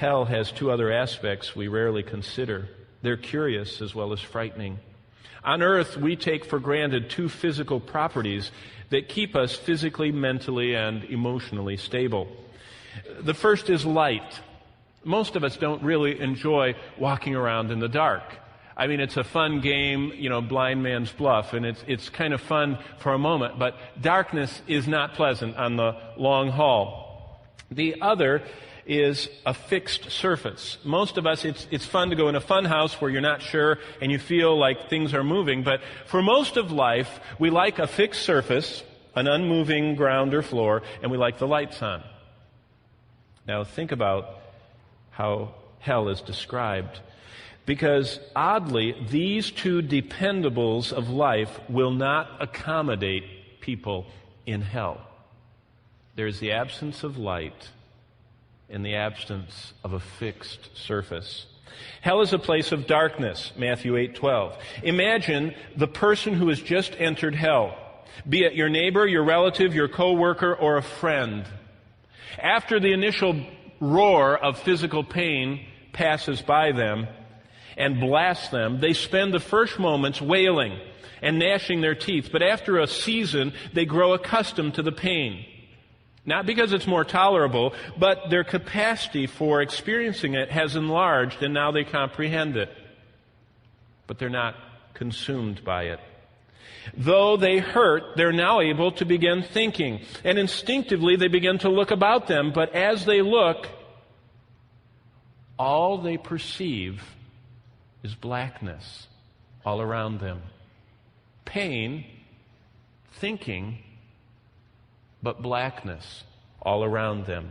Hell has two other aspects we rarely consider. They're curious as well as frightening. On earth, we take for granted two physical properties that keep us physically, mentally, and emotionally stable. The first is light. Most of us don't really enjoy walking around in the dark. I mean, it's a fun game, blind man's bluff, and it's kind of fun for a moment, but darkness is not pleasant on the long haul. The other is a fixed surface. Most of us, it's fun to go in a fun house where you're not sure and you feel like things are moving, but for most of life, we like a fixed surface, an unmoving ground or floor, and we like the lights on. Now think about how hell is described, because oddly, these two dependables of life will not accommodate people in hell. There's the absence of light in the absence of a fixed surface. Hell is a place of darkness, Matthew 8:12. Imagine the person who has just entered hell, be it your neighbor, your relative, your coworker, or a friend. After the initial roar of physical pain passes by them and blasts them, they spend the first moments wailing and gnashing their teeth, but after a season, they grow accustomed to the pain. Not because it's more tolerable, but their capacity for experiencing it has enlarged, and now they comprehend it. But they're not consumed by it. Though they hurt, they're now able to begin thinking, and instinctively they begin to look about them, but as they look, all they perceive is blackness all around them. Pain, thinking, but blackness all around them.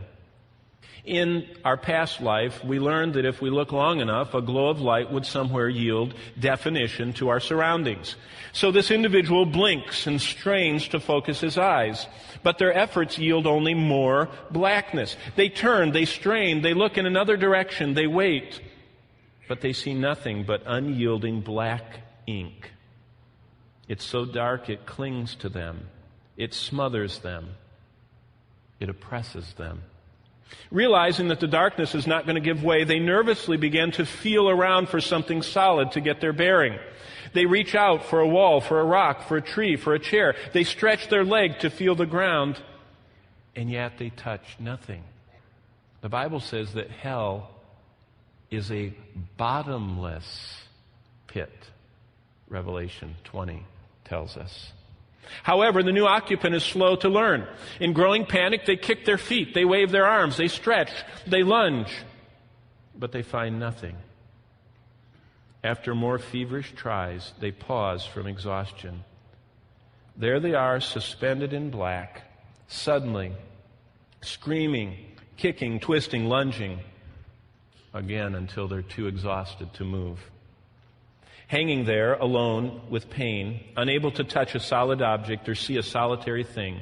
In our past life, we learned that if we look long enough, a glow of light would somewhere yield definition to our surroundings. So this individual blinks and strains to focus his eyes, but their efforts yield only more blackness. They turn, they strain, they look in another direction, they wait, but they see nothing but unyielding black ink. It's so dark it clings to them. It smothers them. It oppresses them. Realizing that the darkness is not going to give way, they nervously begin to feel around for something solid to get their bearing. They reach out for a wall, for a rock, for a tree, for a chair. They stretch their leg to feel the ground, and yet they touch nothing. The Bible says that hell is a bottomless pit. Revelation 20 tells us. However, the new occupant is slow to learn. In growing panic, they kick their feet, they wave their arms, they stretch, they lunge, but they find nothing. After more feverish tries, they pause from exhaustion. There they are, suspended in black, suddenly, screaming, kicking, twisting, lunging, again until they're too exhausted to move. Hanging there, alone, with pain, unable to touch a solid object or see a solitary thing,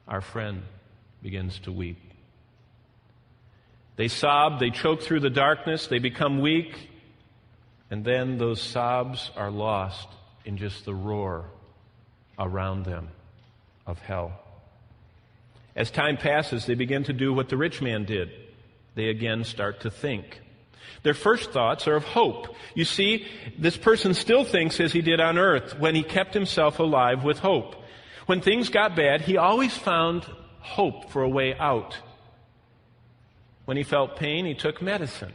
our friend begins to weep. They sob, they choke through the darkness, they become weak, and then those sobs are lost in just the roar around them of hell. As time passes, they begin to do what the rich man did. They again start to think. Their first thoughts are of hope. You see, this person still thinks as he did on earth when he kept himself alive with hope. When things got bad, he always found hope for a way out. When he felt pain, he took medicine.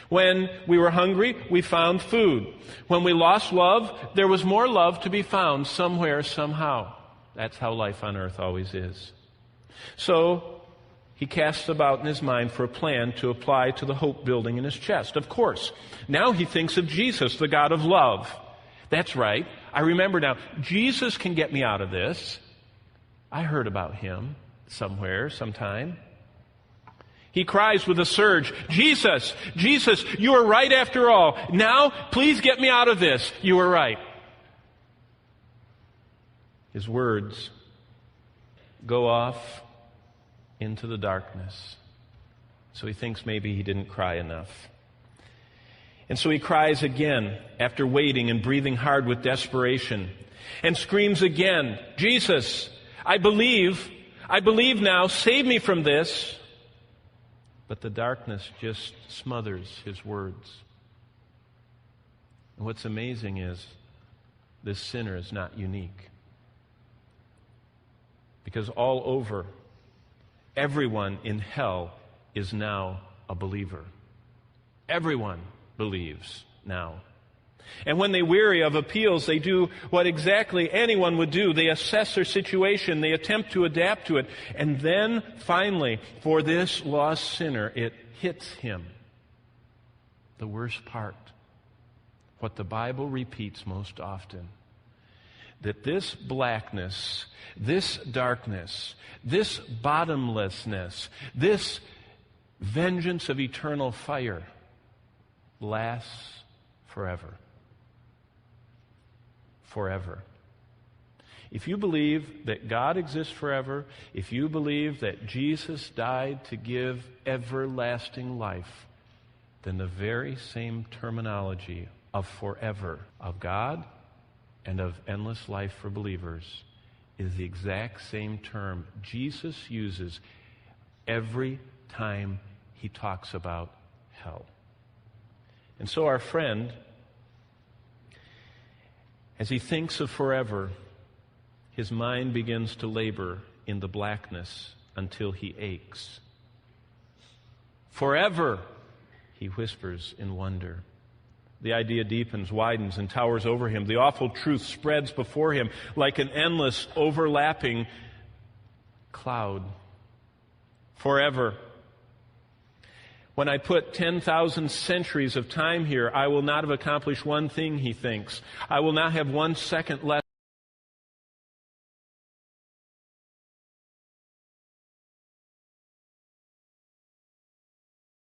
When we were hungry, we found food. When we lost love, there was more love to be found somewhere, somehow. That's how life on earth always is. So, he casts about in his mind for a plan to apply to the hope building in his chest. Of course, now he thinks of Jesus, the God of love. That's right. I remember now. Jesus can get me out of this. I heard about him somewhere, sometime. He cries with a surge, Jesus, Jesus, you were right after all. Now, please get me out of this. You were right. His words go off into the darkness. So he thinks maybe he didn't cry enough. And so he cries again after waiting and breathing hard with desperation, and screams again, Jesus, I believe now, save me from this. but the darkness just smothers his words. And what's amazing is this sinner is not unique. Because all over, everyone in hell is now a believer. Everyone believes now. And when they weary of appeals, they do what exactly anyone would do. They assess their situation. They attempt to adapt to it. And then, finally, for this lost sinner, it hits him. The worst part. What the Bible repeats most often. That this blackness, this darkness, this bottomlessness, this vengeance of eternal fire lasts forever. Forever. If you believe that God exists forever, if you believe that Jesus died to give everlasting life, then the very same terminology of forever, of God and of endless life for believers, is the exact same term Jesus uses every time he talks about hell. And so our friend, as he thinks of forever, his mind begins to labor in the blackness until he aches. Forever, he whispers in wonder. The idea deepens, widens, and towers over him. The awful truth spreads before him like an endless, overlapping cloud. Forever. When I put 10,000 centuries of time here, I will not have accomplished one thing, he thinks. I will not have 1 second left